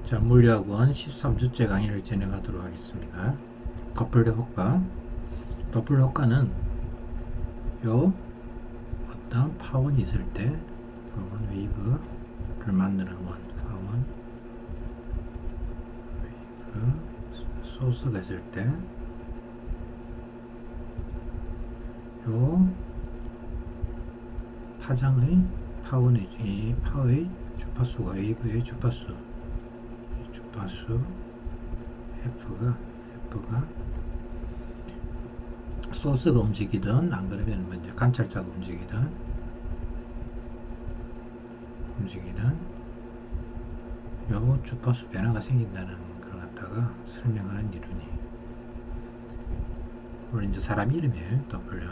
자, 물리학원 13주째 강의를 진행하도록 하겠습니다. 더플러 효과. 더플러 효과는 요 어떤 파원이 있을 때, 파원 웨이브를 만드는 파원 웨이브 소스가 있을 때, 요 파장의 파원의 이 파의 주파수가 웨이브의 주파수 F가 소스가 움직이든 안 그러면 이제 관찰자가 움직이든 요 주파수 변화가 생긴다는 걸 갖다가 설명하는 이론이. 우리 이제 사람 이름이에요. W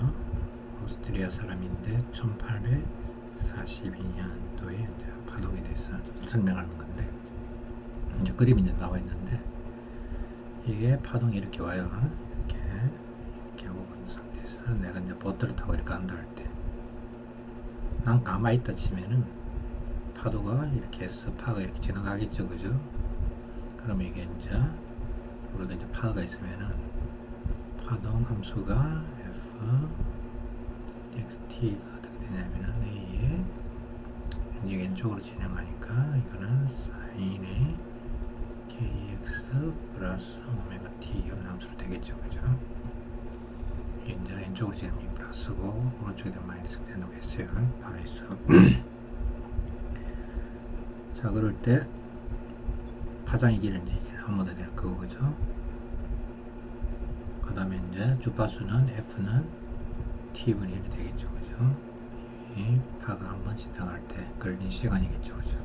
오스트리아 사람인데 1842년도에 이제 파동에 대해서 설명하는 건데, 이제 그림이 이제 나와 있는데, 이게 파동이 이렇게 와요. 이렇게 하고 있는 상태에서 내가 이제 보트를 타고 이렇게 간다 할 때, 난 가만히 있다 치면은 파도가 이렇게 해서 파가 이렇게 지나가겠죠, 그죠? 그럼 이게 이제 우리가 이제 파가 있으면은 파동 함수가 f xt가 어떻게 되냐면은 a에 이제 왼쪽으로 진행하니까 이거는 사인의 kx 플러스 오메가 t 이런 함수로 되겠죠, 그죠? 이제 왼쪽으로 진행하면 플러스고 오른쪽에 되면 마이너스가 되겠어요. 마이너스. 자, 그럴 때 파장이 길은지 아무도 될 거고, 그죠? 그 다음에 이제 주파수는 F는 T분의 1이 되겠죠, 그죠? 이 파가 한번 지나갈 때 걸린 시간이겠죠, 그죠?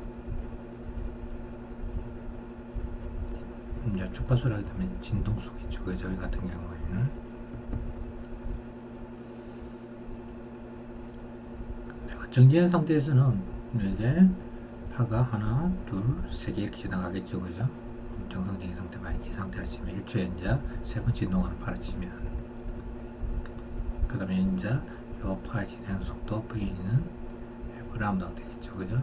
이제 주파수를 하게 되면 진동수겠죠, 그죠? 이 같은 경우에는 내가 정지한 상태에서는 이게 파가 하나, 둘, 세 개 이렇게 지나가겠죠, 그죠? 정상적인 상태, 만약에 이 상태를 치면 1초에 이제 세 번째 이동하는 파를 치면, 그 다음에 이제 요 파의 진행 속도 V는 F 람다가 되겠죠, 그죠?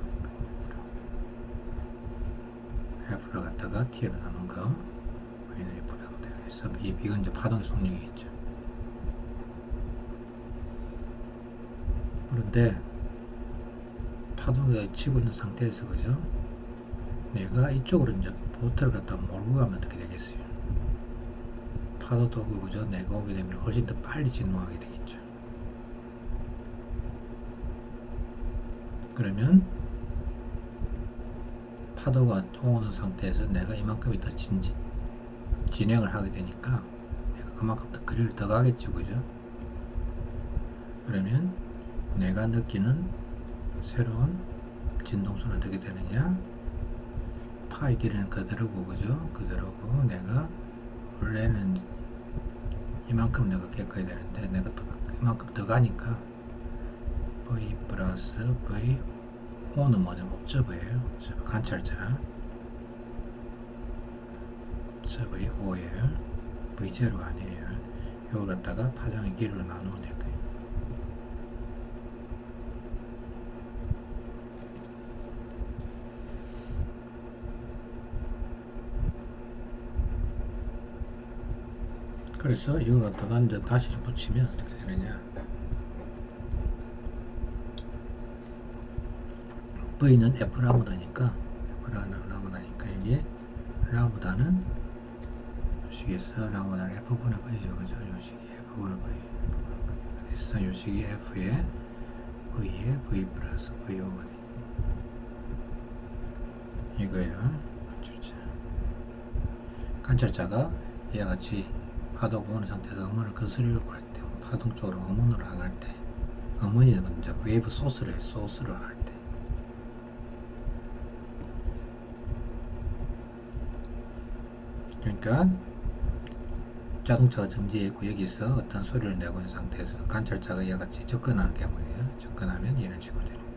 F를 갖다가 T로 나눈 거 V는 F 람다 되겠어. 이건 이제 파동의 속력이겠죠. 그런데 파동이 치고 있는 상태에서, 그죠? 내가 이쪽으로 이제 보트를 갖다 몰고 가면 어떻게 되겠어요? 파도도 오고, 그죠? 내가 오게 되면 훨씬 더 빨리 진동하게 되겠죠. 그러면 파도가 오는 상태에서 내가 이만큼이 더 진행을 하게 되니까 내가 그만큼 더 거리를 더 가겠죠, 그죠? 그러면 내가 느끼는 새로운 진동수는 어떻게 되느냐? 파의 길이는 그대로고, 그죠? 그대로고, 내가 원래는 이만큼 내가 겪어야 되는데 내가 이만큼 더 가니까 V 플러스 V O는 뭐냐면 옵저버예요. 관찰자. 옵저버의 O예요. V0가 아니에요. 이걸 갖다가 파장의 길이로 나누면 될 거예요. 그래서 이걸 갖다가 이제 다시 붙이면 어떻게 되느냐? V는 F 라무다니까, 이게 라무다는 요식에서 라무다는 F분의 V죠, 그죠? 요식이 F분의 V. 그래서 요식이 F에 V에 V 플러스 VO가 돼. 이거예요. 관찰자가 이와 같이 파도가 오는 상태에서 음원을 거스르려고 할 때, 파동 쪽으로 음원으로 나갈 때, 음원이 이제 웨이브 소스를 할 때, 그러니까 자동차가 정지했고 여기서 어떤 소리를 내고 있는 상태에서 관찰자가 이와 같이 접근하는 경우에요. 접근하면 이런 식으로 되는 거예요.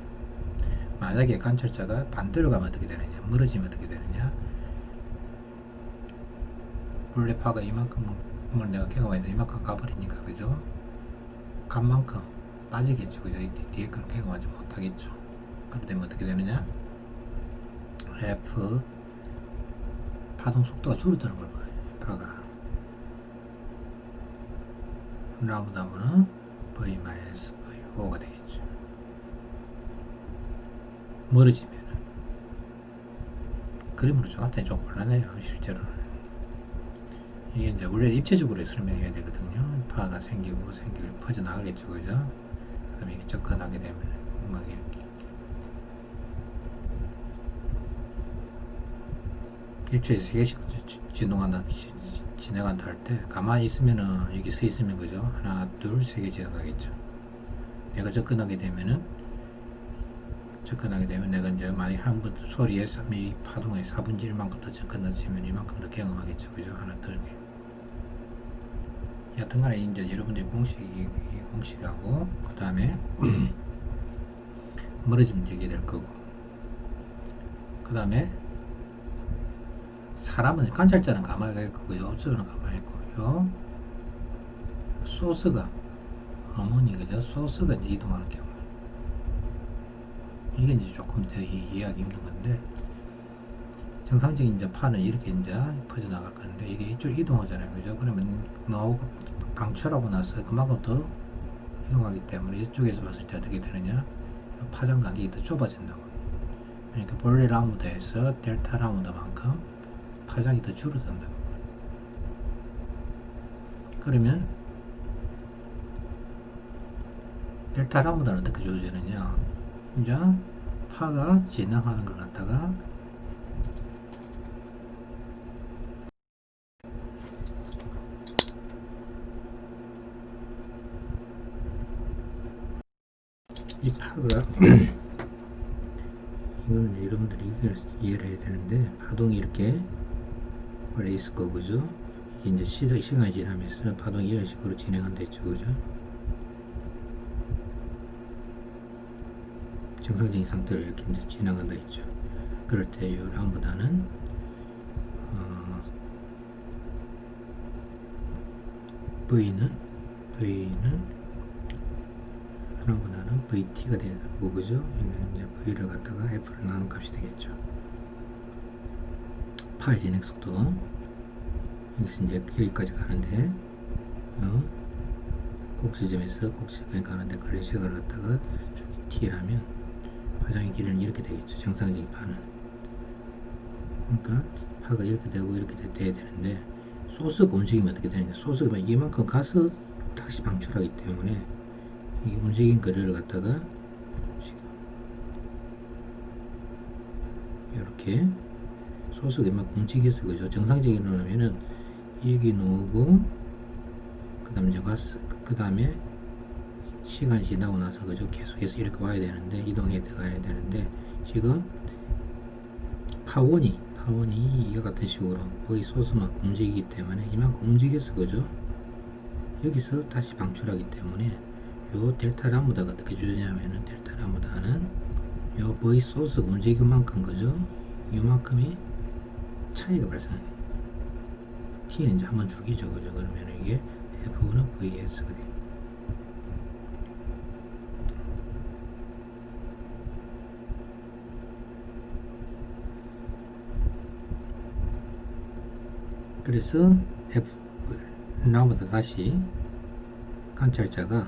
만약에 관찰자가 반대로 가면 어떻게 되느냐? 멀어지면 어떻게 되느냐? 원래 파가 이만큼을 내가 경험했는데 이만큼 가버리니까, 그죠? 간 만큼 빠지겠죠, 그죠? 뒤에 걸 경험하지 못하겠죠. 그렇게 되면 어떻게 되느냐? F 파동 속도가 줄어드는 걸 봐요. 파가 라운드하면은 V-V5가 되겠죠. 멀어지면은 그림으로 저한테 좀 곤란해요. 실제로는 이게 이제 원래 입체적으로 설명해야 되거든요. 파가 생기고 퍼져나가겠죠, 그죠? 그다음에 이렇게 접근하게 되면 막 이렇게 일주일에 3개씩 진행한다 할 때 가만히 있으면은 여기 서 있으면 그죠? 하나, 둘, 3개 지나가겠죠. 내가 접근하게 되면 내가 이제 만약 한 번 소리에 이 파동의 4분의 1만큼 더 접근하시면 이만큼 더 경험하겠죠. 그죠? 하나 더 이렇게. 여튼간에 이제 여러분들이 공식하고 그 다음에 멀어지면 되게 될 거고 그 다음에 사람은 관찰자는 가만히 있고 요저는 가만히 있고 소스가 어머니 그죠? 소스가 이제 이동하는 경우 이게 이제 조금 더 이해하기 힘든 건데 정상적인 이제 파는 이렇게 이제 퍼져나갈 건데 이게 이쪽 이동하잖아요, 그죠? 그러면 나오고 방출하고 나서 그만큼 더 이동하기 때문에 이쪽에서 봤을 때 어떻게 되느냐? 파장 간격이 더 좁아진다고. 그러니까 본래 라무다에서 델타 라무다만큼 파장이 더 줄어든다고. 그러면 델타 라무다는 어떻게 조절되느냐? 이제 파가 진행하는 걸 갖다가 이 파가 이거는 여러분들이 이해를 해야 되는데 파동이 이렇게 원래 있을 거고 그죠? 이게 이제 시간이 지나면서 파동이 이런 식으로 진행한다 했죠, 그죠? 정상적인 상태로 이렇게 이제 진행한다 했죠. 그럴 때 이 람보다는 V는 람보다는 VT가 되고 그죠? 이제 V를 갖다가 F를 나눈 값이 되겠죠. 파의 진행 속도 여기서 이제 여기까지 가는데 꼭지점에서 꼭지점에 가는데 걸린 시간을 갖다가 T라면 파장의 길이는 이렇게 되겠죠. 정상적인 파는. 그러니까 파가 이렇게 되고 이렇게 돼야 되는데 소스가 움직이면 어떻게 되느냐. 소스가 이만큼 가서 다시 방출하기 때문에 이 움직인 거리를 갖다가 이렇게 소스가 이만큼 움직여서 그죠. 정상적인 놓으면은 여기 놓고 그 다음에 이제 그 다음에 시간이 지나고 나서 그죠. 계속해서 이렇게 와야 되는데 이동해 들어가야 되는데 지금 파원이 이와 같은 식으로 거의 소스만큼 움직이기 때문에 이만큼 움직여서 그죠. 여기서 다시 방출하기 때문에 요 델타 라무다가 어떻게 주냐면은 델타 라무다는 요 V 소스가 움직인 만큼 그죠. 요만큼의 차이가 발생해요. T는 이제 한번 죽이죠, 그죠. 그러면 이게 F는 VS가 돼요. 그래서 F 나무다 다시 관찰자가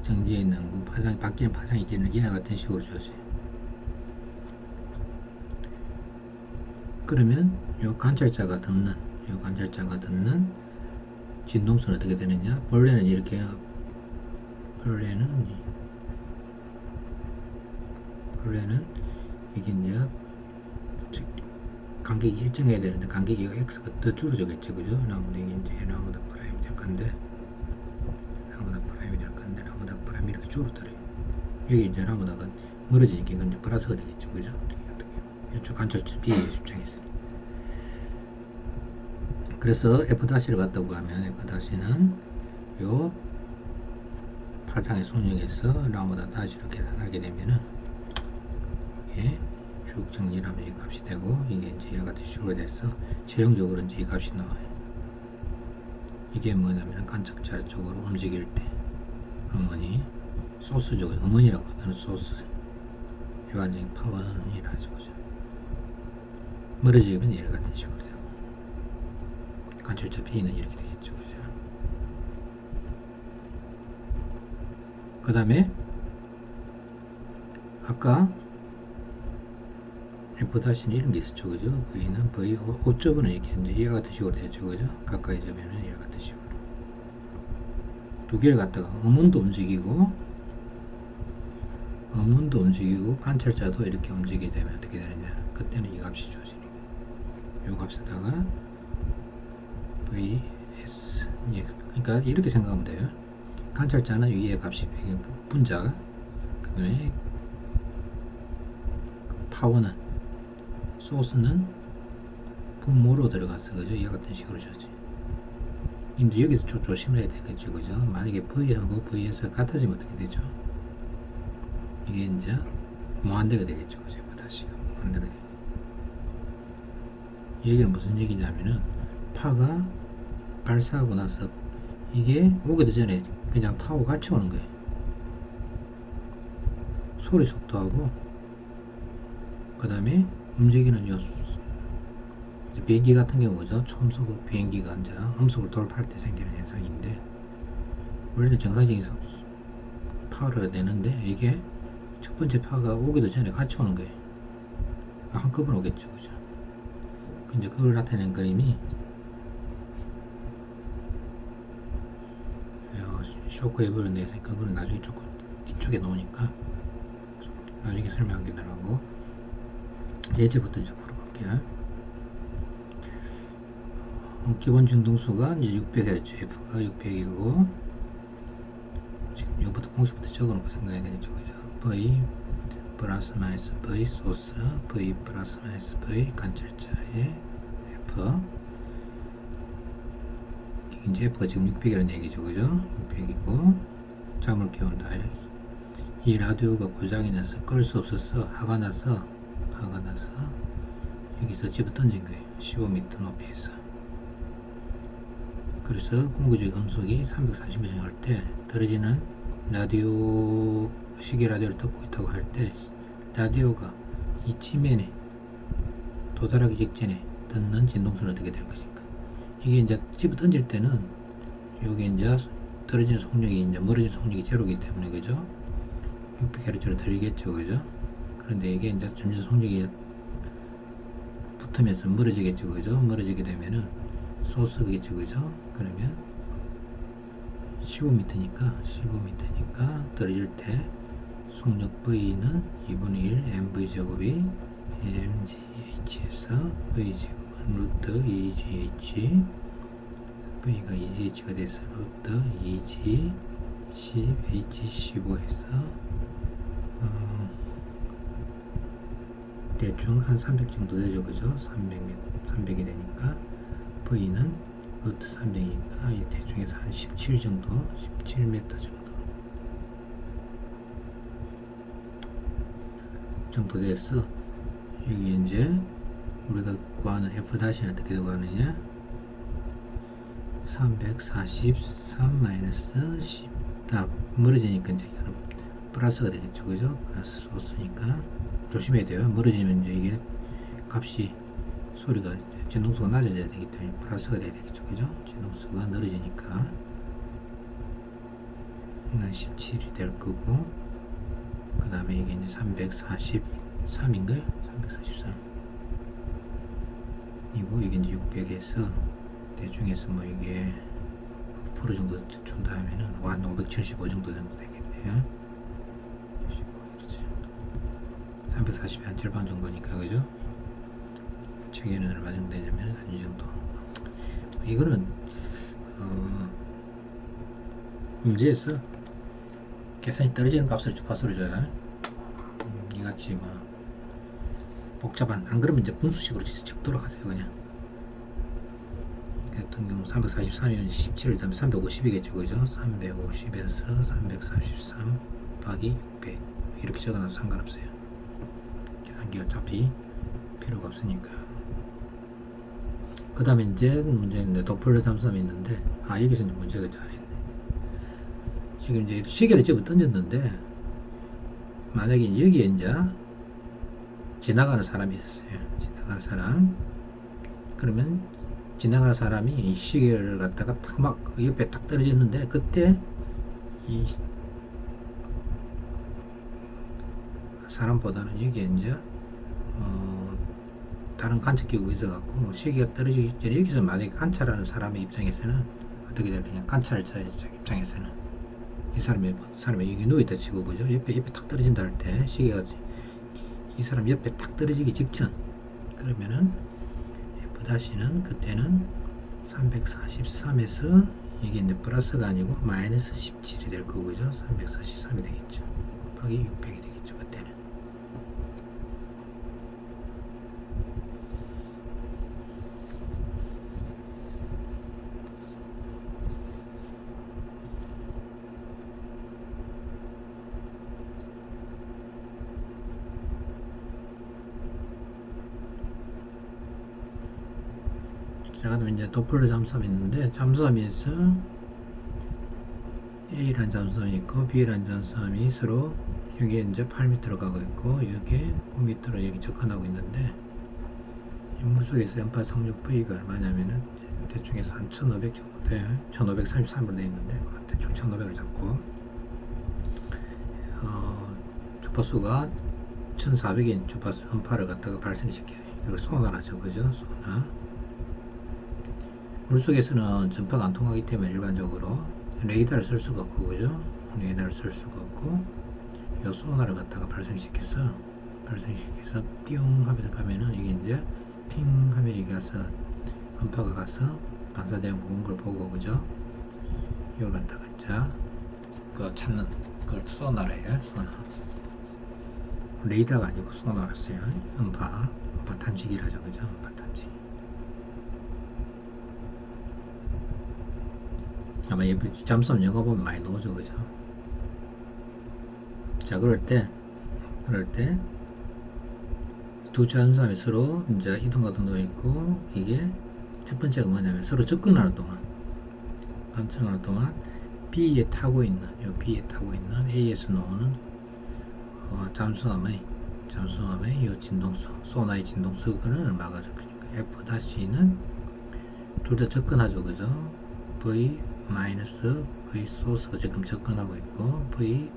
정지해 있는 파장이 바뀌는 파장의 길이는 이와 같은 식으로 주어져요. 그러면 요 관찰자가 듣는 진동수는 어떻게 되느냐? 본래는 이렇게 본래는 이게 이제 간격이 일정해야 되는데 간격이 x가 더 줄어져겠죠, 그죠? 나무다 이제 나무다 프라임이 될 건데 나무다 프라임이 이렇게 줄어들어요. 여기 이제 나무다가 멀어지니까 이건 이제 플러스가 되겠죠, 그죠? 이쪽 관찰자 B의 입장에서. 그래서 F-를 갖다 구하면 F-는 요 파장의 속력에서 라무다 다시로 계산하게 되면은 이게 쭉 정리하면 이 값이 되고 이게 이제 이와 같은 식으로 돼서 최종적으로 이제 이 값이 나와요. 이게 뭐냐면 관측자 쪽으로 움직일 때 어머니 소스 쪽에 어머니라고 하는 소스 일반적인 파워이라 하죠, 그죠? 멀어지면 이와 같은 식으로 돼요. 관찰자 B는 이렇게 되겠죠. 그죠? 그 다음에 아까 F-는 이런 게 있었죠. 그죠? V는 V, O점은 이렇게 이제 이와 같은 식으로 되죠. 그죠? 가까이 점에는 이와 같은 식으로. 두 개를 갖다가 음운도 움직이고 관찰자도 이렇게 움직이게 되면 어떻게 되느냐. 그때는 이 값이 주어지는 이 값에다가 VS. 그러니까 이렇게 생각하면 돼요. 관찰자는 위에 값이 분자, 그 다음에 파워는 소스는 분모로 들어가서 그죠? 이와 같은 식으로 줘지. 근데 여기서 좀 조심을 해야 되겠죠. 그죠? 만약에 V하고 V에서 같아지면 어떻게 되죠? 이게 이제 무한대가 되겠죠. 그죠? 다시가 무한대가 되겠죠. 이 얘기는 무슨 얘기냐면은 파가 발사하고 나서 이게 오기도 전에 그냥 파워 같이 오는 거예요. 소리 속도하고 그 다음에 움직이는 요소 비행기 같은 경우죠. 초음속 비행기가 이제 음속을 돌파할 때 생기는 현상인데 원래는 정상적인 파워를 내는데 이게 첫 번째 파가 오기도 전에 같이 오는 거예요. 한꺼번에 오겠죠. 그죠? 이제 그걸 나타내는 그림이 쇼크웨이브를 내니까 그건 나중에 조금 뒤쪽에 놓으니까 나중에 설명하기로 예제부터 이제 풀어볼게요. 기본 진동수가 이제 600Hz, F가 600이고 지금 이거부터 공식부터 적어놓고 생각해야 되겠죠. 그죠? V 플러스 마이너스 V 소스, V 플러스 마이너스 V 관찰자의 F. 이제 F가 지금 600이라는 얘기죠. 그죠? 600이고 잠을 깨운다. 이 라디오가 고장이 나서 끌 수 없어서 화가 나서 여기서 집어 던진 거예요. 15m 높이에서. 그래서 궁극적 음속이 340m 할 때 떨어지는 라디오 시계 라디오를 듣고 있다고 할 때 라디오가 이 지면에 도달하기 직전에 듣는 진동수는 어떻게 될 것인가. 이게 이제 집어 던질 때는 여기 이제 떨어지는 속력이 이제 멀어지는 속력이 제로이기 때문에 그죠? 600Hz로 들리겠죠. 그죠? 그런데 이게 이제 점점 속력이 붙으면서 멀어지겠죠. 그죠? 멀어지게 되면은 소스겠죠. 그죠? 그러면 15m니까 떨어질 때 속력 V는 2분의 1 mv제곱이 mgh에서 v제곱은 루트 2gh V가 2gh가 돼서 루트 2g 10h15에서 대충 한 300 정도 되죠. 그죠? 300이 되니까 V는 루트 300이니까 대충에서 한 17 정도 17m 정도 돼서 여기 이제 우리가 구하는 F-는 어떻게 구하느냐 343 마이너스 10 멀어지니까 이제 이거는 플러스가 되겠죠. 그죠? 플러스 소스니까 조심해야 돼요. 멀어지면 이제 이게 값이 소리가 진동수가 낮아져야 되기 때문에 플러스가 돼야 되겠죠. 그죠? 진동수가 늘어지니까 17이 될 거고 그 다음에 이게 이제 343인가요? 343 이고 이게 이제 600에서 대충해서 뭐 이게 5% 정도 준다 하면은 한 575 정도 되겠네요. 340이 한 절반 정도니까 그죠? 체계는 얼마 정도 되냐면 한 이 정도. 이거는 문제에서 계산이 떨어지는 값을 주파수로 줘요. 이같이 뭐 복잡한 안 그러면 이제 분수식으로 적도록 하세요. 그냥 같은 경우 343이면 17을 더하면 350이겠죠. 그죠? 350에서 343 더하기 600 이렇게 적어놔도 상관없어요. 계산기 어차피 필요가 없으니까. 그 다음에 이제 문제인데 도플러 잠수함이 있는데 여기서 이제 문제가 잘했네. 지금 이제 시계를 집어 던졌는데 만약에 여기에 이제 지나가는 사람이 있었어요. 지나가는 사람 그러면 지나가는 사람이 이 시계를 갖다가 딱 막 옆에 딱 떨어졌는데, 그때 이 사람보다는 여기에 이제 다른 관측기구가 있어갖고 시계가 떨어지기 전에 여기서 만약에 관찰하는 사람의 입장에서는 어떻게 되느냐, 관찰자 입장에서는 이 사람이 여기 누워있다 치고, 그죠? 옆에 탁 떨어진다 할 때 시계가 이 사람 옆에 탁 떨어지기 직전, 그러면은 F'는 그때는 343에서 이게 이제 플러스가 아니고 마이너스 17이 될 거고, 그죠? 343이 되겠죠. 곱하기 600이 되겠죠, 그때는. 자, 그다음에 이제 도플러 잠수함이 있는데, 잠수함에서 A라는 잠수함이 있고 B라는 잠수함이 서로 여기에 이제 8m로 가고 있고 여기에 9m로 여기 접근하고 있는데, 이 물속에서 연파 성력 V가 얼마냐면은 대충해서 한 1500 정도 돼. 1533으로 되어 있는데 대충 1500을 잡고 주파수가 1400인 주파수 음파를 갖다가 발생시켜요. 이걸 소나라죠, 그죠? 소나. 물속에서는 전파가 안 통하기 때문에 일반적으로 레이더를 쓸 수가 없고, 그죠? 레이더를 쓸 수가 없고, 이 소나를 갖다가 발생시켜서 띵 하면서 가면은 이게 이제 핑 하면 이게 가서 음파가 가서 반사되는 걸 보고, 그죠? 이걸 갖다가 자 그거 찾는 그걸 소나래요. 소나. 레이더가 아니고 소나를 써요. 음파 탐지기라죠, 그죠? 음파 탐지기. 아마 잠수함 영화 보면 많이 나오죠, 그죠? 자, 그럴 때 두 잠수함이 서로 이제 이동가도 놓여 있고, 이게 첫 번째가 뭐냐면 서로 접근하는 동안 B에 타고 있는 A에서 나오는 잠수함의 이 진동수, 소나의 진동수, 그거는 얼마가 적으니까 F-는 둘 다 접근하죠, 그죠? V 마이너스 V 소스가 지금 접근하고 있고, V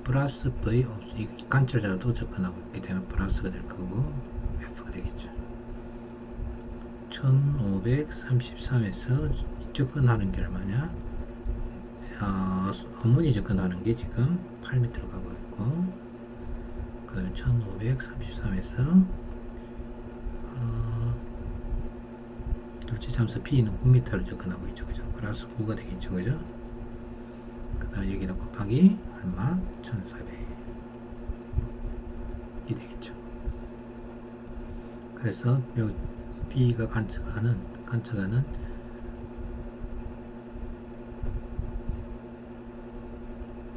플러스 V 이 관찰자도 접근하고 있기 때문에 플러스가 될 거고 F가 되겠죠. 1533에서 접근하는 게 얼마냐? 어머니 접근하는 게 지금 8m로 가고 있고, 그 다음에 1533에서 둘째 잠수 P는 9m로 접근하고 있죠, 그죠? 플러스 9가 되겠죠, 그죠? 그 다음에 여기다 곱하기 얼마? 1400이 되겠죠. 그래서 여기 B가 관측하는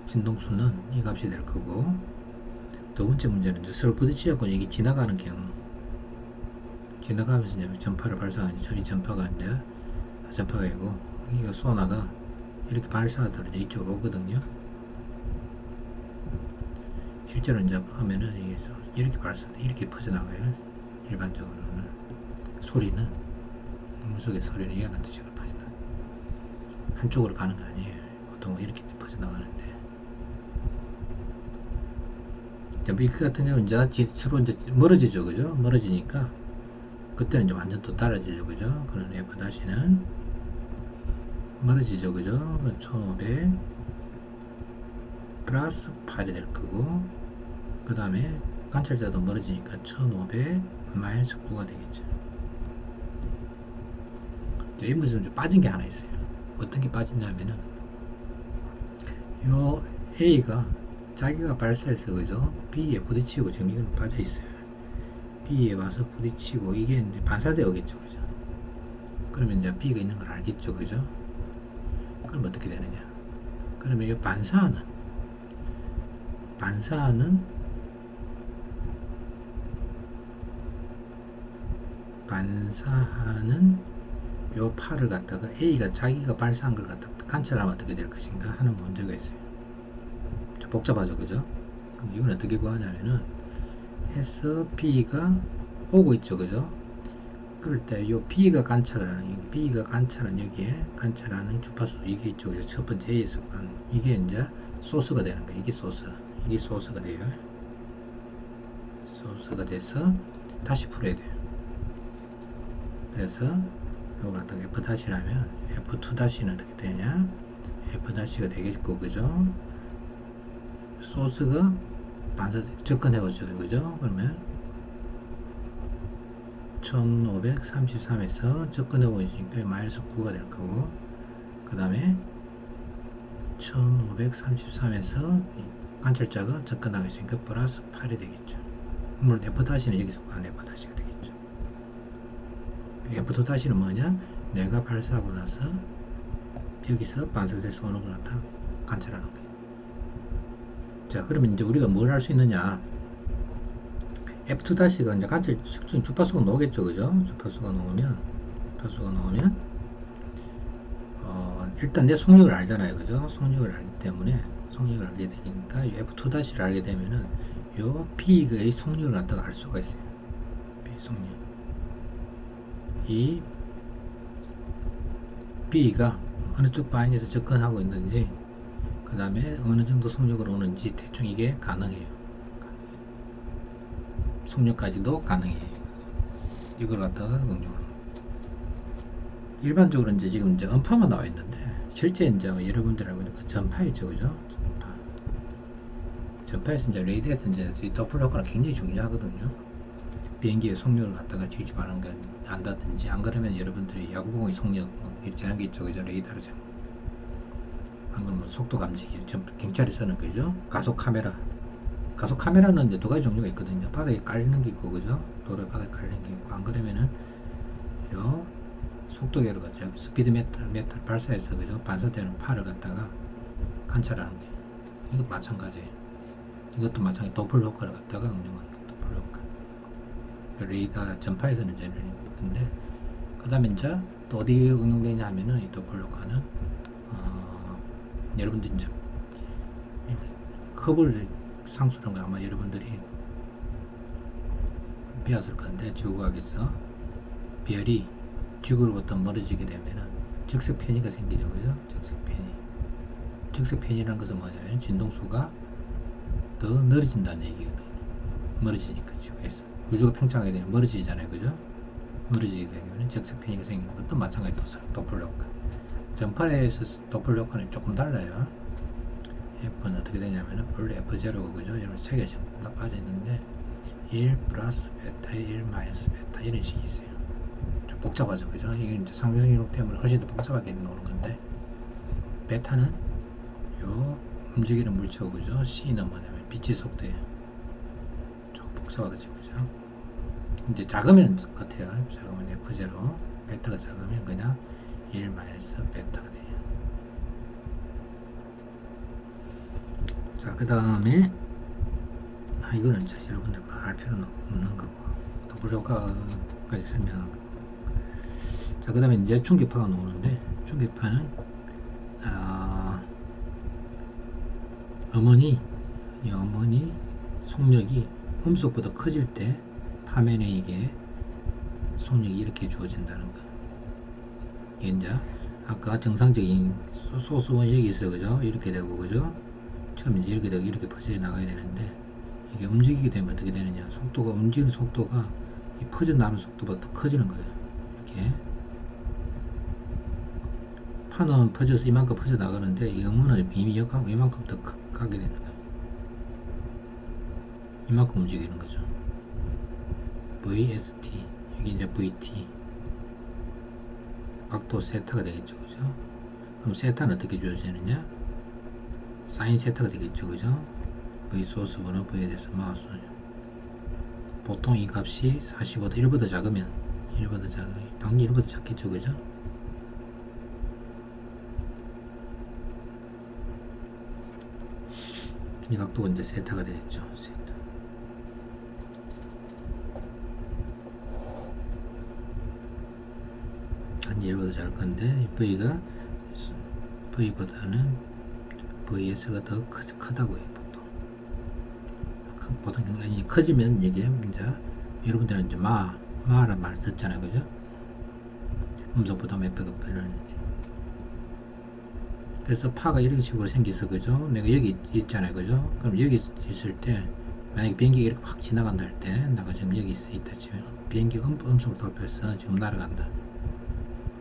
진동수는 이 값이 될 거고, 두 번째 문제는 이제 서로 부딪히고 여기 지나가는 경우, 지나가면서 이제 전파를 발사하는, 이 전파가 이제 전파가 아니고 이거 소나가 이렇게 발사하더라도 이쪽으로 오거든요. 실제로 이제 하면은 이게 이렇게 퍼져나가요. 일반적으로는 소리는 물속의 소리는 이와 같은 식으로 퍼져나가요. 한쪽으로 가는 거 아니에요. 보통 이렇게 퍼져나가는데, 그 같은 경우는 이제 서로 이제 멀어지죠, 그죠? 멀어지니까 그때는 이제 완전 또 달라지죠, 그죠? 그런 F-는 멀어지죠, 그죠? 1500 플러스 8이 될 거고, 그 다음에 관찰자도 멀어지니까 1500 마이너스 9가 되겠죠. 이 문제는 좀 빠진 게 하나 있어요. 어떤 게 빠지냐면은 요 A가 자기가 발사해서, 그죠? B에 부딪히고 지금 이건 빠져 있어요. B에 와서 부딪히고 이게 이제 반사되어 오겠죠, 그죠? 그러면 이제 B가 있는 걸 알겠죠, 그죠? 그럼 어떻게 되느냐? 그러면 이 반사하는 요 팔을 갖다가 A가 자기가 발사한 걸 갖다가 관찰하면 어떻게 될 것인가 하는 문제가 있어요. 좀 복잡하죠, 그죠? 그럼 이건 어떻게 구하냐면은 해서 B가 오고 있죠, 그죠? 그럴 때 요 B가 관찰하는 B가 관찰은 여기에 관찰하는 주파수 이게 있죠. 첫 번째 A에서 이게 이제 소스가 되는 거예요. 이게 소스. 이게 소스가 돼요. 소스가 돼서 다시 풀어야 돼요. 그래서 이걸 갖다가 F-라면 F2-는 어떻게 되냐? F-가 되겠고, 그죠? 소스가 반사 접근해오죠, 그죠? 그러면 1533에서 접근해오니까 마이너스 9가 될 거고, 그 다음에 1533에서 관찰자가 접근하고 있으니까 플러스 8이 되겠죠. 물론 F-는 여기서 구한 F-가 되겠죠. F2-는 뭐냐? 내가 발사하고 나서 여기서 반사돼서 오는 걸 갖다 관찰하는 거예요. 자, 그러면 이제 우리가 뭘 할 수 있느냐? F2-가 이제 관찰 측정 주파수가 나오겠죠, 그죠? 주파수가 나오면 일단 내 속력을 알잖아요, 그죠? 속력을 알기 때문에 속력을 알게 되니까 F2-를 알게 되면은 요 B의 속력을 갖다가 알 수가 있어요. B 속력. 이 B가 어느 쪽 방향에서 접근하고 있는지, 그 다음에 어느 정도 속력으로 오는지 대충 이게 가능해요. 속력까지도 가능해요. 이걸 갖다가 응용합니다. 일반적으로 이제 지금 이제 음파만 나와 있는데, 실제 이제 여러분들 알고 있는 그 전파 있죠, 그죠? 전파에서 이제 레이더에서 이제 더블 효과는 굉장히 중요하거든요. 비행기의 속력을 갖다가 뒤집어하는 걸 안다든지, 안 그러면 여러분들이 야구공의 속력 저런 게 있죠, 그죠? 레이더로 좀 방금 속도 감지기, 경찰이 쓰는 거죠. 가속 카메라는 이제 두 가지 종류가 있거든요. 바닥에 깔리는 게 있고, 그죠? 도로 바닥에 깔리는 게 있고, 안 그러면은 요 속도계로 갖죠. 스피드미터 발사해서, 그죠? 반사되는 파를 갖다가 관찰하는 거예요. 이것도 마찬가지예요. 이것도 마찬가지 도플 효과를 갖다가 응용하는 거예요. 도플 효과. 레이더 전파에서는 이제 근데 그 다음에 이제 또 어디에 응용되냐 하면은 이 도플 효과는 여러분들 이제 허블 상수라는 거 아마 여러분들이 배웠을 건데, 지구과학에서 별이 지구로부터 멀어지게 되면은 적색 편의가 생기죠, 그죠? 적색 편의라는 것은 뭐냐면 진동수가 더 늘어진다는 얘기거든요. 멀어지니까 지구에서 우주가 팽창하게 되면 멀어지잖아요, 그죠? 멀어지게 되면 적색 편의가 생기는 것도 마찬가지 도플러 효과. 전파에서 도플러 효과는 조금 달라요. F는 어떻게 되냐면 원래 F0고, 그죠? 여러분 책에 전부 빠져 있는데 1 플러스 베타 1 마이너스 베타 이런 식이 있어요. 좀 복잡하죠, 그죠? 이게 이제 상대성 이동 때문에 훨씬 더 복잡하게 나오는 건데, 베타는 요 움직이는 물체고, 그죠? C는 뭐냐면 빛의 속도예요. 좀 복잡하겠죠, 그죠? 이제 작으면 같아요. 작으면 F0, 베타가 작으면 그냥 1 마이너스 베타가 돼요. 자, 그 다음에 이거는 이제 여러분들 말 필요는 없는 거고, 도플 효과까지 설명하고. 자, 그 다음에 이제 충격파가 나오는데, 충격파는 어머니 속력이 음속보다 커질 때 파면에 이게 속력이 이렇게 주어진다는 거. 이게 이제 아까 정상적인 소수원 여기 있어요, 그죠? 이렇게 되고, 그죠? 처음에 이제 이렇게 되고 이렇게 퍼져 나가야 되는데, 이게 움직이게 되면 어떻게 되느냐? 속도가, 움직이는 속도가 이 퍼져나가는 속도보다 더 커지는 거예요. 이렇게 판은 퍼져서 이만큼 퍼져 나가는데, 이 음은 이만큼 더 가게 되는 거예요. 이만큼 움직이는 거죠. VST, 여기 이제 VT, 각도 세타가 되겠죠, 그죠? 그럼 세타는 어떻게 주어지느냐? 사인 세타가 되겠죠, 그죠? V 소스 번호 V에 대해서 마우스. 보통 이 값이 45도 1보다 작으면, 당연히 1보다 작겠죠, 그죠? 이 각도가 이제 세타가 되겠죠, 세타. 한 1보다 작을 건데, V보다는 V에서가 더 크다고 해요, 보통 굉장히 커지면 이게 이제 여러분들은 이제 마란 말 듣잖아요, 그죠? 음속 부담 F가 변하는지. 그래서 파가 이런 식으로 생겨서 그죠? 내가 여기 있잖아요, 그죠? 그럼 여기 있을 때 만약에 비행기가 이렇게 확 지나간다 할 때 내가 지금 여기 있다 치면 비행기가 음속으로 돌파해서 지금 날아간다.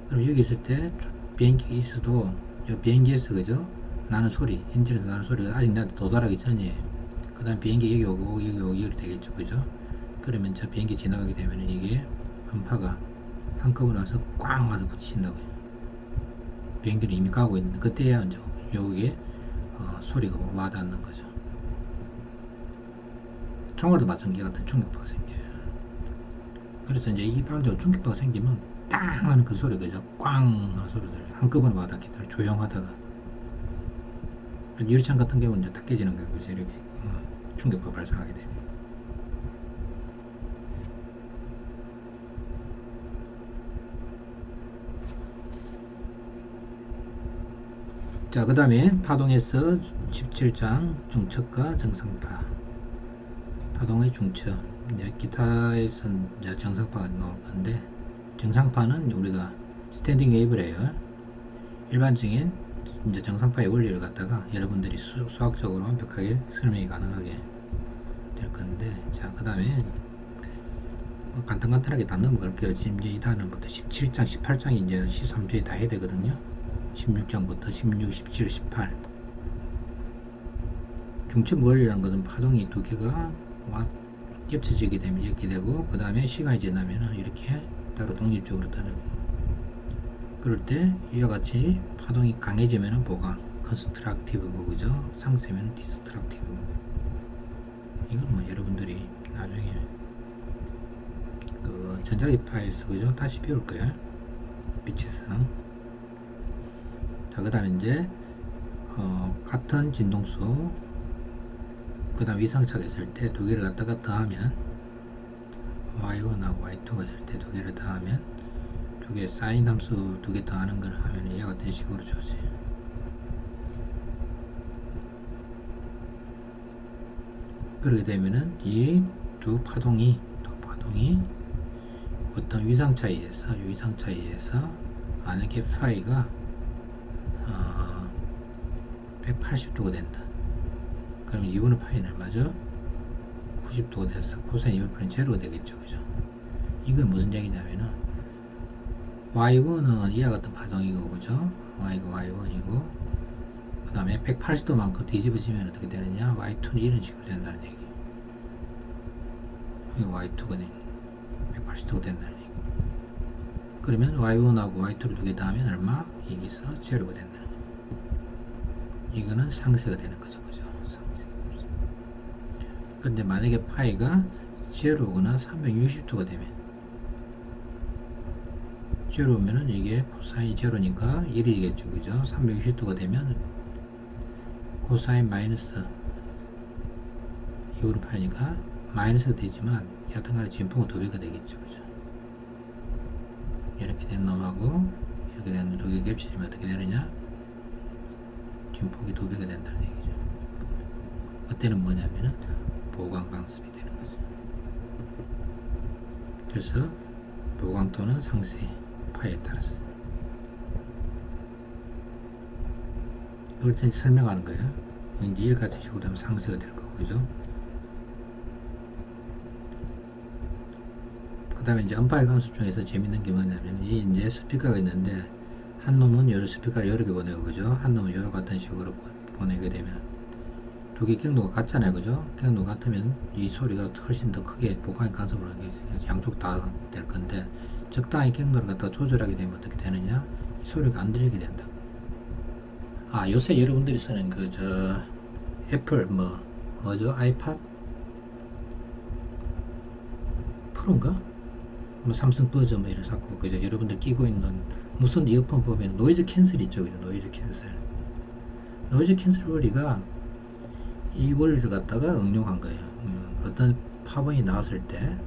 그럼 여기 있을 때 비행기가 있어도 이 비행기에서 그죠? 나는 소리, 엔진에서 나는 소리가 아직 나한테 도달하기 전이에요. 그 다음 비행기 여기 오고 여기 오고 여기 되겠죠, 그죠? 그러면 저 비행기 지나가게 되면 이게 음파가 한꺼번에 와서 꽝 와서 부딪힌다고요. 비행기는 이미 가고 있는데 그때야 이제 여기에 소리가 와닿는 거죠. 총알도 마찬가지 같은 충격파가 생겨요. 그래서 이제 이 방적으로 충격파가 생기면 땅 하는 그 소리, 그죠? 꽝 하는 소리들 한꺼번에 와닿기 때문에 조용하다가 유리창 같은 경우는 이제 다 깨지는 거예요. 그죠? 이렇게 충격파가 발생하게 되면. 자, 그 다음에 파동에서 17장 중첩과 정상파. 파동의 중첩. 이제 기타에서 이제 정상파가 나올 건데, 정상파는 우리가 스탠딩 웨이브래요. 일반적인 이제 정상파의 원리를 갖다가 여러분들이 수학적으로 완벽하게 설명이 가능하게 될 건데, 자, 그 다음에 간단하게 다 넘어갈게요. 지금 이제 이 단원부터 17장, 18장이 이제 13주에 다 해야 되거든요. 16장부터 16, 17, 18. 중첩 원리라는 것은 파동이 두 개가 겹쳐지게 되면 이렇게 되고, 그 다음에 시간이 지나면 이렇게 따로 독립적으로 뜨는. 그럴 때 이와 같이 파동이 강해지면 보강, 컨스트럭티브고, 그죠? 상세면 디스트럭티브. 이건 뭐 여러분들이 나중에 그 전자기파에서 그죠? 다시 배울 거예요. 빛의 성. 자, 그 다음에 이제 같은 진동수, 그 다음 위상차가 있을 때 두 개를 갖다가 더하면 y1하고 y2가 있을 때 두 개를 더하면 두 개 사인 함수 두 개 더하는 걸 하면 이와 같은 식으로 줘져요. 그렇게 되면은 이 두 파동이 어떤 위상차에 의해서 만약에 파이가 180도가 된다. 그럼 2분의 파이는 얼마죠? 90도가 돼서 코사인 2분의 파이는 제로가 되겠죠, 그죠? 이건 무슨 얘기냐면은 y1은 이와 같은 파동이고, 그죠? y가 y1이고, 그 다음에 180도만큼 뒤집어지면 어떻게 되느냐? y2는 이런 식으로 된다는 얘기. 이게 y2가 돼. 180도가 된다는 얘기. 그러면 y1하고 y2를 두 개 더하면 얼마? 여기서 제로가 된다는 거죠. 이거는 상세가 되는 거죠, 그죠? 상세. 근데 만약에 파이가 제로거나 360도가 되면, 제로면은 이게 코사인 제로니까 1이겠죠, 그죠? 360도가 되면 코사인 마이너스 2분의 파이니까 마이너스가 되지만 여튼간에 진폭은 2배가 되겠죠, 그죠? 이렇게 된 놈하고 이렇게 된 놈 두 개 겹치면 어떻게 되느냐? 진폭이 2배가 된다는 얘기죠. 그때는 뭐냐면은 보강 강습이 되는 거죠. 그래서 보강 또는 상세 파에 따라서 그걸 설명하는 거예요. 이제 일 같은 식으로 되면 상세가 될 거고, 그죠? 그 다음에 이제 음파의 감습 중에서 재밌는 게 뭐냐면, 이 이제 스피커가 있는데, 한 놈은 여러 스피커를 여러 개 보내고, 그죠? 한 놈은 여러 같은 식으로 보내게 되면, 두 개 경로가 같잖아요, 그죠? 경로가 같으면 이 소리가 훨씬 더 크게 보강의 간섭을 하게 양쪽 다 될 건데, 적당히 경로를 갖다 조절하게 되면 어떻게 되느냐? 이 소리가 안 들리게 된다. 아, 요새 여러분들이 쓰는 애플 뭐죠? 아이팟 프로인가? 뭐 삼성 버전 뭐 이런 자꾸 그죠? 여러분들 끼고 있는 무슨 이어폰 보면 노이즈 캔슬 있죠, 그죠? 노이즈 캔슬 원리가 이 원리를 갖다가 응용한 거예요. 어떤 파번이 나왔을 때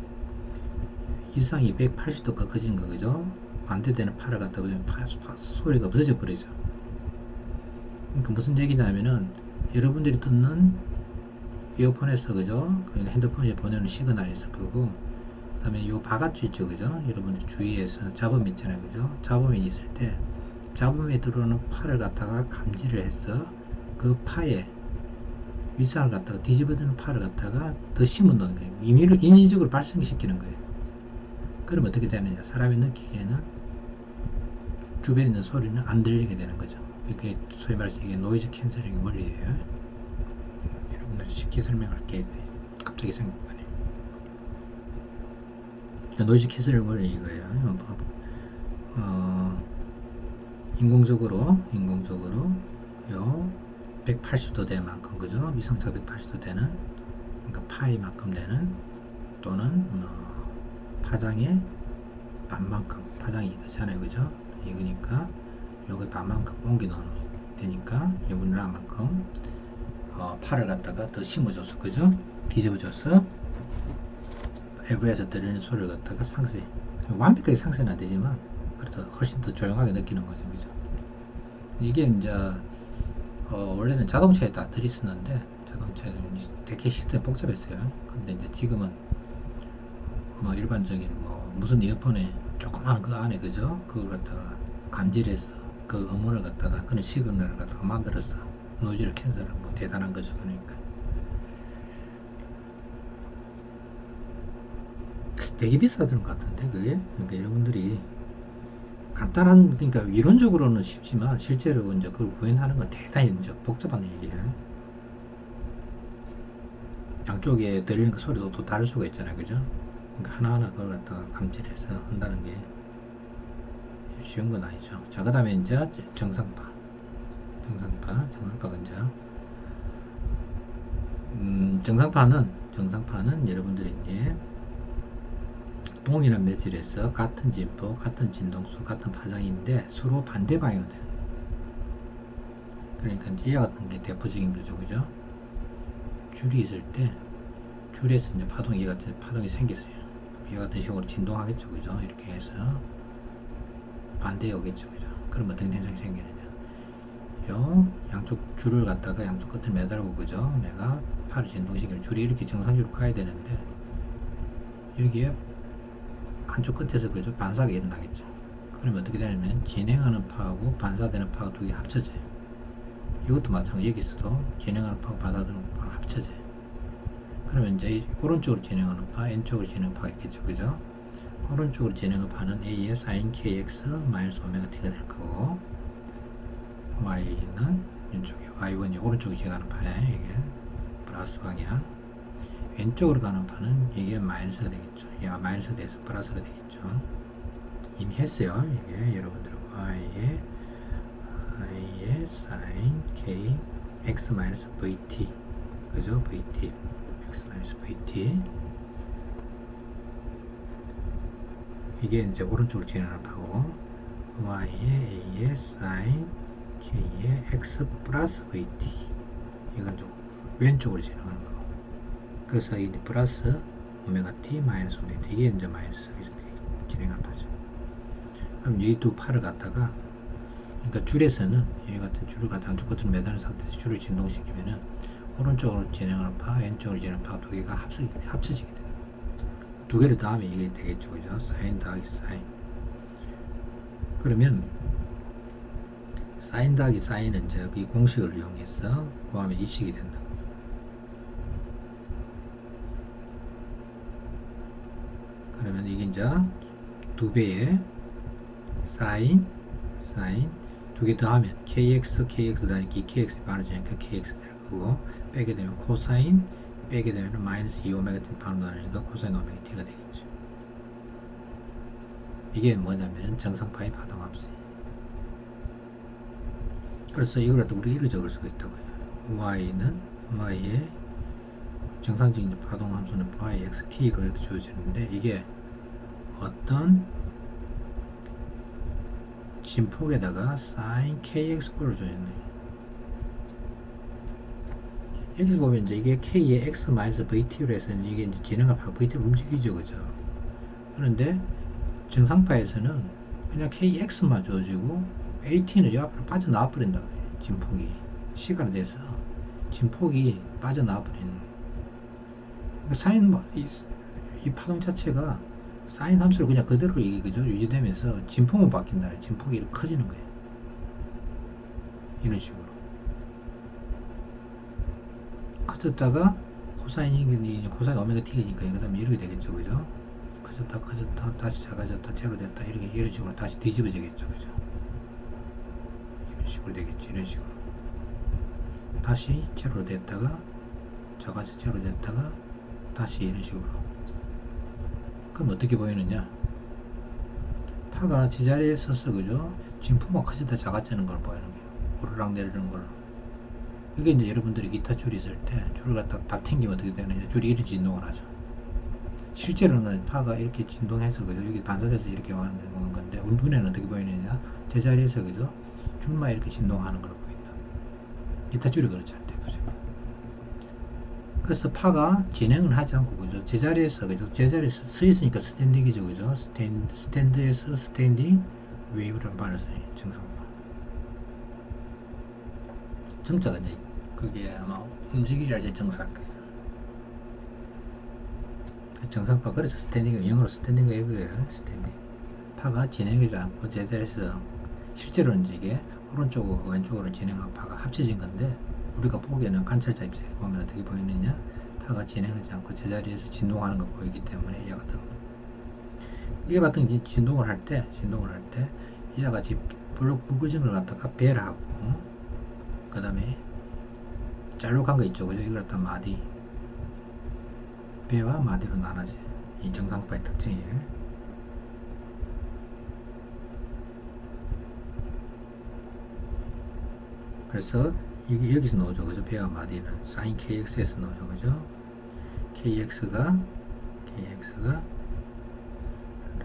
이상이 180도 꺾어진 거, 그죠? 반대되는 팔을 갖다 보면 소리가 없어져 버리죠. 그러니까 무슨 얘기냐면은 여러분들이 듣는 이어폰에서, 그죠? 핸드폰에 보내는 시그널이 있을 거고, 그 다음에 요 바깥쪽 있죠, 그죠? 여러분들 주위에서 잡음 있잖아요, 그죠? 잡음이 있을 때 잡음에 들어오는 파를 갖다가 감지를 해서 그 파에 윗상을 갖다가 뒤집어지는 파를 갖다가 더 심어 놓는 거예요. 인위적으로 발생시키는 거예요. 그럼 어떻게 되느냐? 사람이 느끼기에는 주변에 있는 소리는 안 들리게 되는 거죠. 이게 소위 말해서 이게 노이즈 캔슬링 원리예요. 여러분들 쉽게 설명할게. 갑자기 생각나네. 노이즈 캔슬링 원리 이거예요. 인공적으로 요 180도 대만큼, 그죠? 미성차 180도 되는, 그러니까 파이만큼 되는, 또는 파장의 반만큼, 파장이 이거잖아요, 그죠? 이거니까 요거 반만큼 옮겨 놓으면 되니까 요분라만큼 파를 갖다가 더 심어줘서, 그죠? 뒤집어줘서 외부에서 들리는 소리를 갖다가 상쇄, 완벽하게 상쇄는 안 되지만 그래도 훨씬 더 조용하게 느끼는 거죠, 그죠? 이게 이제 원래는 자동차에 다 들이쓰는데, 자동차에는 되게 시스템 복잡했어요. 근데 이제 지금은 뭐 일반적인 무슨 이어폰에 조그만 그 안에, 그죠? 그걸 갖다가 감지해서 그 음원을 갖다가 그런 시그널을 갖다가 만들어서 노이즈를 캔슬을 뭐 대단한 거죠. 그러니까 되게 비싸던 것 같은데 그게. 그러니까 여러분들이 간단한, 그러니까 이론적으로는 쉽지만 실제로 이제 그걸 구현하는 건 대단히 이제 복잡한 얘기예요. 양쪽에 들리는 그 소리도 또 다를 수가 있잖아요, 그죠? 그러니까 하나하나 그걸 갖다가 감지해서 한다는 게 쉬운 건 아니죠. 자, 그 다음에 이제 정상파가 이제 정상파는 여러분들이 이제 동일한 매질에서 같은 진폭, 같은 진동수, 같은 파장인데 서로 반대 방향이 되는. 그러니까 이제 이와 같은 게 대표적인 거죠, 그죠? 줄이 있을 때 줄에서 이제 파동이 같은 파동이 생겼어요. 이와 같은 식으로 진동하겠죠, 그죠? 이렇게 해서 반대에 오겠죠, 그죠? 그럼 어떤 현상이 생기느냐? 요 양쪽 줄을 갖다가 양쪽 끝을 매달고, 그죠? 내가 팔을 진동시키는 줄이 이렇게 정상적으로 가야 되는데 여기에 한쪽 끝에서, 그죠? 반사가 일어나겠죠. 그러면 어떻게 되냐면 진행하는 파하고 반사되는 파가 두 개 합쳐져요. 이것도 마찬가지. 여기서도 진행하는 파하고 반사되는 파가 합쳐져요. 그러면 이제 오른쪽으로 진행하는 파, 왼쪽으로 진행하는 파가 있겠죠, 그죠? 오른쪽으로 진행하는 파는 A의 sin kx 마이너스 오메가 t가 될 거고, Y는 왼쪽에, Y1이 오른쪽으로 진행하는 파예요. 이게 플러스 방향. 왼쪽으로 가는 파는 이게 마이너스가 되겠죠. 얘가 마이너스가 돼서 플러스가 되겠죠. 이미 했어요. 이게 여러분들 Y의 sin k x 마이너스 vt, 그죠? vt x 마이너스 vt, 이게 이제 오른쪽으로 진행하는 파고, Y의 A의 sin k의 x 플러스 vt, 이건 좀 왼쪽으로 진행하는 거고, 그래서 이 플러스 오메가 t 마이너스 오메가 t, 이게 이제 마이너스 이렇게 진행하는 파죠. 그럼 이 두 팔을 갖다가, 그러니까 줄에서는 이 같은 줄을 갖다가 한쪽 끝으로 매다는 상태에서 줄을 진동시키면은 오른쪽으로 진행하는 파, 왼쪽으로 진행하는 파 두 개가 합쳐지게 돼요. 두 개를 더하면 이게 되겠죠, 그죠? 사인 더하기 사인. 그러면 사인 더하기 사인은 이제 이 공식을 이용해서 구하면 이 식이 된다. 그러면 이게 이제 두 배의 사인 두 개 더하면 kx 더하니까 이 kx이 많아지니까 kx 될 거고, 빼게 되면 코사인, 빼게 되면 마이너스 2오메가 t 반으로 나누니까 코사인 오메가 t가 되겠죠. 이게 뭐냐면 정상파의 파동함수예요. 그래서 이걸 갖다 우리 이렇게 적을 수가 있다고요. y의 정상적인 파동함수는 yxt 로 이렇게 주어지는데, 이게 어떤 진폭에다가 sin kx를 줘있네요. 여기서 보면 이제 이게 k의 x 마이너스 vt로 해서 이게 이제 진행을 하고 vt로 움직이죠, 그죠? 그런데 정상파에서는 그냥 kx만 줘주고 at는 이 앞으로 빠져나와 버린다고 해요. 진폭이 시간에 대해서 진폭이 빠져나와 버리는. 그러니까 사인 이 파동 자체가 사인 함수를 그냥 그대로 이게 그죠? 유지되면서 진폭만 바뀐다. 진폭이 이렇게 커지는 거예요. 이런 식으로 커졌다가 코사인이 코사인 오메가 t니까 그 다음에 이렇게 되겠죠, 그죠? 커졌다 다시 작아졌다 제로 됐다 이렇게 이런 식으로 다시 뒤집어지겠죠, 그죠? 이런 식으로 되겠죠, 이런 식으로 다시 제로 됐다가 작아서 제로 됐다가 다시 이런 식으로. 그럼 어떻게 보이느냐? 파가 제자리에 서서 그죠? 진폭만 커졌다 작아지는 걸 보이는 거예요. 오르락 내리는 걸. 이게 이제 여러분들이 기타 줄이 있을 때 줄을 갖다 딱 튕기면 어떻게 되느냐? 줄이 이렇게 진동을 하죠. 실제로는 파가 이렇게 진동해서 그죠? 여기 반사돼서 이렇게 오는 건데 우리 눈에는 어떻게 보이느냐? 제자리에서 그죠? 줄만 이렇게 진동하는 걸 보인다. 기타 줄이 그렇지 않대, 보세요. 그래서 파가 진행을 하지 않고 그죠? 제자리에서 그죠? 제자리에서 서 있으니까 스탠딩이죠, 그죠? 스탠드에서 스탠딩 웨이브라는 말을 써요. 정상파. 정자가 이제 그게 아마 움직이려 할 때 정사일 거예요. 정상파. 그래서 스탠딩, 영어로 스탠딩 웨이브예요. 스탠딩. 파가 진행하지 않고 제자리에서 실제로는 이게 오른쪽으로 왼쪽으로 진행한 파가 합쳐진 건데 우리가 보기에는 관찰자 입장에서 보면 어떻게 보이느냐? 파가 진행하지 않고 제자리에서 진동하는 걸 보이기 때문에 이와 같은 진동을 할 때 이와 같이 붉은색을 갖다가 배를 하고 그 다음에 짤록한 거 있죠, 그죠? 이걸 갖다 마디, 배와 마디로 나눠져. 이 정상파의 특징이에요. 그래서 이게 여기서 나오죠, 그죠? 배와 마디는 sin kx에서 나오죠, 그죠? k가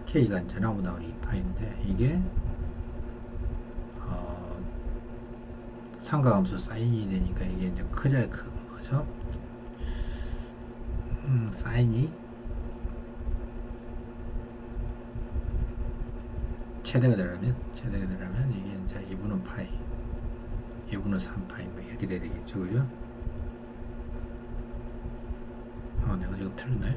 k가 이제 나오다 우리 파인데 이게 상가함수 사인이 되니까 이게 이제 커져야 큰 거죠. 사인이 최대가 되려면 이게 이제 2분의 파이 2분의 3파이 뭐 이렇게 돼야 되겠죠, 그죠? 내가 지금 틀렸나요?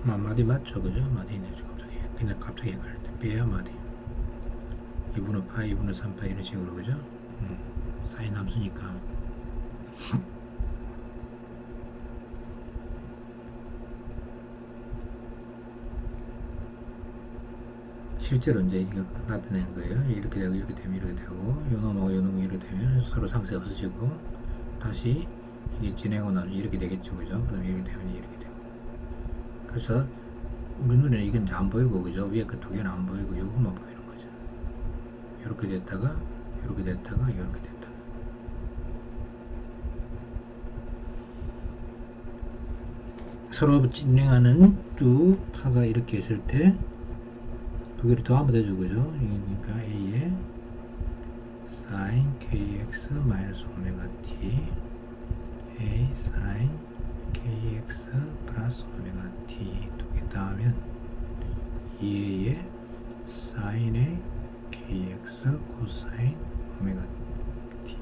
마디 맞죠, 그죠? 마디네. 갑자기 헷갈렸네. 배야 마디 2분의 파이 2분의 3파이 이런 식으로, 그죠? 사인 함수니까. 실제로 이제 이거 나타낸 거예요. 이렇게 되고 이렇게 되면 이렇게 되고 요 놈하고 요 놈이 이렇게 되면 서로 상세 없어지고 다시 이게 진행하고 나면 이렇게 되겠죠, 그죠? 그 다음에 이렇게 되면 이렇게 되고. 그래서 우리 눈에는 이건 안 보이고, 그죠? 위에 그 두 개는 안 보이고 요것만 보이는 거죠. 이렇게 됐다가 이렇게 됐다가 이렇게 됐다가. 서로 진행하는 두 파가 이렇게 있을 때 두 개를 더하면 되죠, 그죠? 그러니까 A에 sin kx 마이너스 오메가 t A sin kx 플러스 오메가 t 두 개 더하면 2A에 sin의 kx 코사인 오메가 t.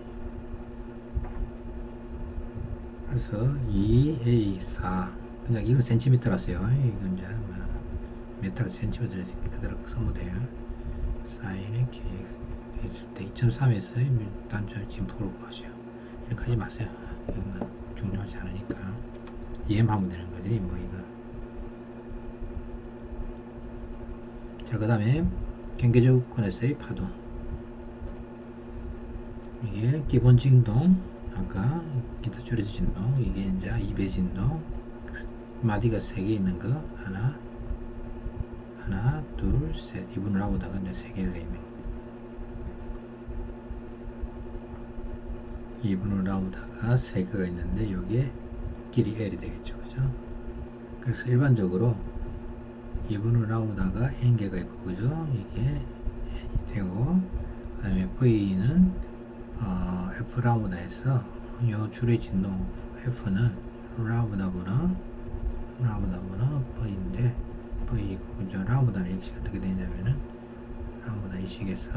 그래서 2A4 그냥 이걸 센티미터라 써요. 이건 이제 메타로 센티미터 그대로 써면 돼요. 사인의 kx 있을 때 2.3에서 단절 진폭을 구하세요. 이렇게 하지 마세요. 이건 중요하지 않으니까 이해만 하면 되는 거지 뭐 이거. 자, 그 다음에 경계조건에서의 파동. 이게 기본 진동, 아까 기타 줄여서 진동, 이게 이제 2배 진동, 마디가 3개 있는 거 하나 둘 셋 2분을 하고다가 이제 3개가 있는 거. 2분을 나오다가 3개가 있는데 여기에 길이 L이 되겠죠, 그죠? 그래서 일반적으로 2분을 나오다가 N개가 있고, 그죠? 이게 N이 되고, 그 다음에 V는 F 라무다에서 요 줄의 진동 F는 라무다보다 V인데 V이고, 그죠? 라무다는 역시 어떻게 되냐면은 라무다 이 식에서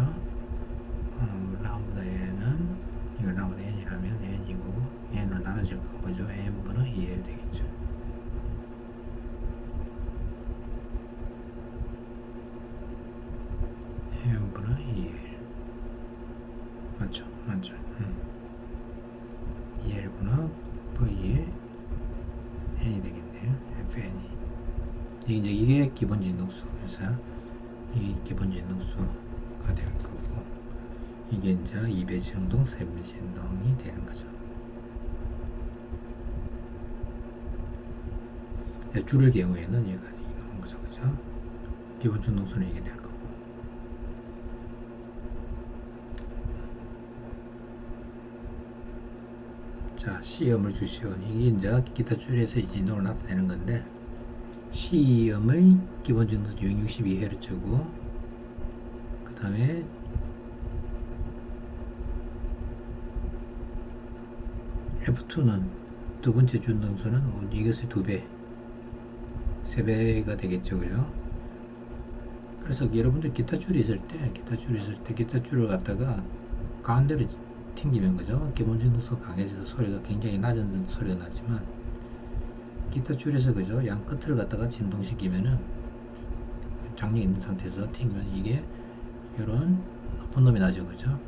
라무다 N은 이거 라무다 N이라면 N이고 N FN이 되겠네요. FN이. 이게 기본 진동수. 그래서 이 기본 진동수가 될 거고, 이게 이제 2배 진동, 3배 진동이 되는 거죠. 줄의 경우에는 얘가 이런 거죠, 그죠? 기본 진동수는 이게 될 거고. 자, C음을 주시오. 이게 이제 기타 줄에서 이 진동을 나타내는 건데, C음의 기본 진동수 662Hz고, 그 다음에 F2는 두 번째 진동수는 이것의 2배, 3배가 되겠죠, 그죠? 그래서 여러분들 기타 줄이 있을 때, 기타 줄을 갖다가 가운데로 튕기면, 그죠? 기본 진동수가 강해져서 소리가 굉장히 낮은 소리가 나지만, 기타 줄에서, 그죠? 양 끝을 갖다가 진동시키면은, 장력이 있는 상태에서 튕기면 이게 이런 높은 놈이 나죠, 그죠?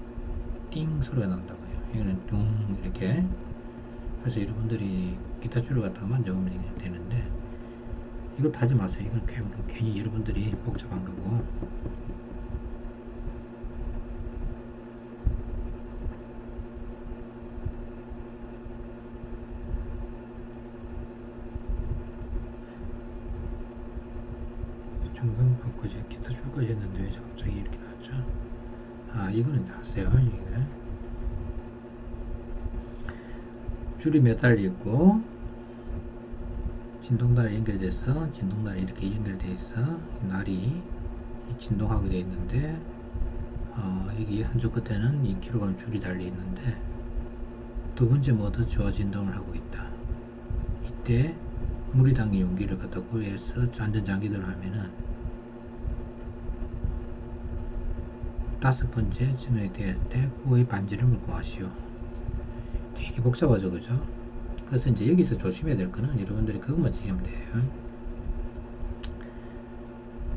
띵 소리가 난다고요. 이거는 둥 이렇게. 그래서 여러분들이 기타 줄을 갖다가 만져보면 되는데, 이것도 하지 마세요. 이건 괜히 여러분들이 복잡한 거고. 중간 바꿔지 기타 줄까지 했는데 왜 갑자기 이렇게 나왔죠? 아, 이거는 아세요? 이게 줄이 매달려 있고 진동달이 연결돼서 진동달이 이렇게 연결돼 있어. 날이 진동하게 돼 있는데, 여기 한쪽 끝에는 2kg 줄이 달려 있는데, 두 번째 모드 저하 진동을 하고 있다. 이때 물이 담긴 용기를 갖다 구해서 안전장기들을 하면은 다섯 번째 진동이 될 때 구의 반지를 물고 하시오. 되게 복잡하죠, 그죠? 그래서 이제 여기서 조심해야 될 거는 여러분들이 그것만 지키면 돼요.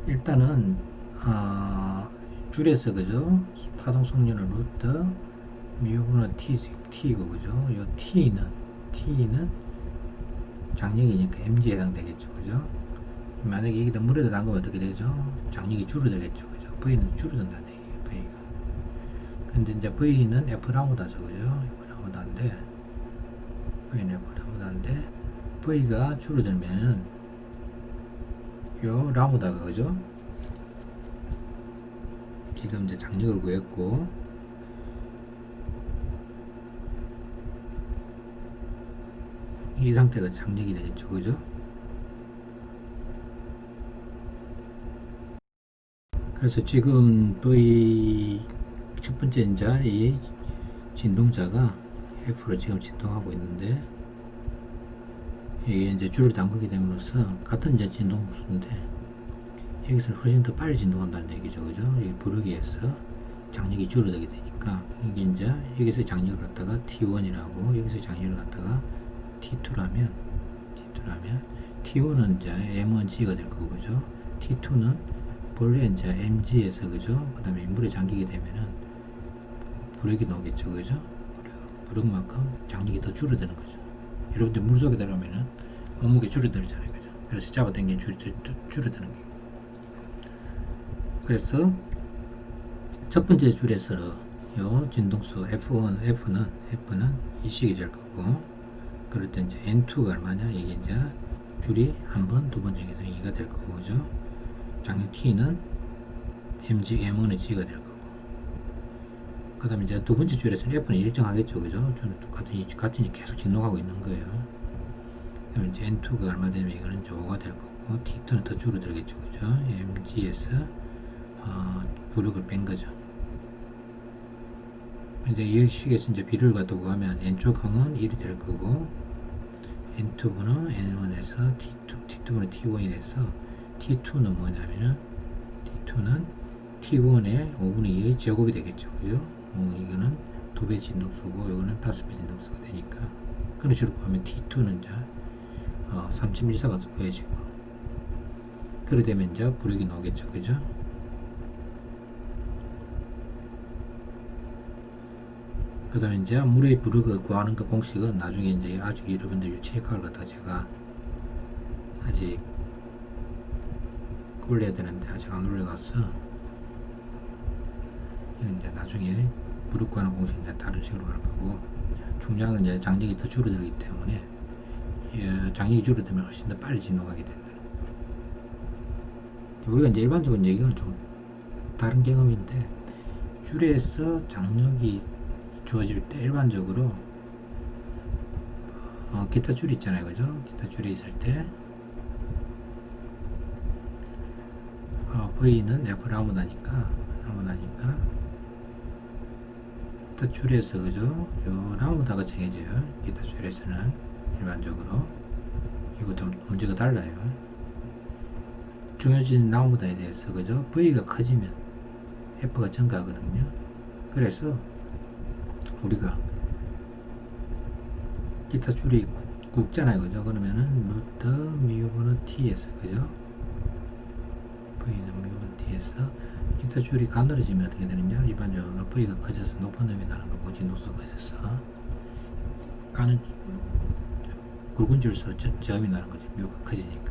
일단은 줄에서, 그죠? 파동 속력은 루트 미분은 t고, 그죠? 요 t는 장력이니까 mg에 해당되겠죠, 그죠? 만약에 여기다 물에다 담그면 어떻게 되죠? 장력이 줄어들겠죠, 그죠? v는 줄어든다는 얘기예요, v가. 근데 이제 v는 f라보다죠, 그죠? f라보다인데, v는 f라보다인데, v가 줄어들면은 요 라보다가, 그죠? 지금 이제 장력을 구했고, 이 상태가 장력이 되겠죠, 그죠? 그래서 지금 V 첫 번째 이제 이 진동자가 F로 지금 진동하고 있는데, 이게 이제 줄을 담그게 됨으로써 같은 이제 진동수인데 여기서는 훨씬 더 빨리 진동한다는 얘기죠, 그죠? 이 부르기에서 장력이 줄어들게 되니까, 이게 이제 여기서 장력을 갖다가 T1이라고, 여기서 장력을 갖다가 T2라면 T1은 이제 M1G가 될 거고, 그죠? T2는 본래 이제 MG에서, 그죠? 그 다음에 물에 잠기게 되면은 부력이 나오겠죠, 그죠? 부력만큼 장력이 더 줄어드는 거죠. 여러분들 물속에 들어가면은 몸무게 줄어들잖아요, 그죠? 그래서 잡아당기는 줄어드는 거예요. 그래서 첫 번째 줄에서 요 진동수 F는 이 식이 될 거고, 그럴 때 이제 N2가 얼마냐? 이게 이제 줄이 한 번, 두 번 정해서 2가 될 거고, 그죠? 장력 T는 M1의 G가 될 거고, 그 다음에 이제 두 번째 줄에서는 F는 일정하겠죠, 그죠? 줄은 같은 계속 진동하고 있는 거예요. 그럼 이제 N2가 얼마 되면 이거는 이제 5가 될 거고, T2는 더 줄어들겠죠, 그죠? MG에서 부력을 뺀 거죠. 이제 이 식에서 이제 비를 갖다 구하면 N쪽 항은 1이 될 거고, N2분은 N1에서 T2분은 T1이 돼서, T2는 뭐냐면은, T2는 T1의 5분의 2의 제곱이 되겠죠, 그죠? 이거는 2배 진동수고, 이거는 5배 진동수가 되니까, 그런 식으로 구하면 T2는 이제 3.14가 구해지고, 그래 되면 이제 부력이 나오겠죠, 그죠? 그 다음에 이제 물의 부력을 구하는 그 공식은 나중에 이제 아주 여러분들 유체역학을 갖다 제가 아직 올려야 되는데 아직 안 올려갔어. 이건 이제 나중에 무릎 관한 공식 이제 다른 식으로 할 거고, 중량은 이제 장력이 더 줄어들기 때문에 장력이 줄어들면 훨씬 더 빨리 진동하게 된다. 우리가 이제 일반적으로 얘기는 좀 다른 경험인데, 줄에서 장력이 주어질 때 일반적으로 기타 줄 있잖아요, 그죠? 기타 줄이 있을 때 V는 F 라무다니까 기타 줄에서, 그죠? 요 라무다가 정해져요. 기타 줄에서는 일반적으로. 이거 좀 문제가 달라요. 중요진 라무다에 대해서, 그죠? V가 커지면 F가 증가하거든요. 그래서 우리가 기타 줄이 굵잖아요, 그죠? 그러면은 루트 미분의 t에서, 그죠? V는 미분 t에서 기타 줄이 가늘어지면 어떻게 되느냐? 일반적으로 V가 커져서 높은 음이 나는 거고, 진동수가 커져서 굵은 줄수록 저음이 나는 거죠. 뮤가 커지니까.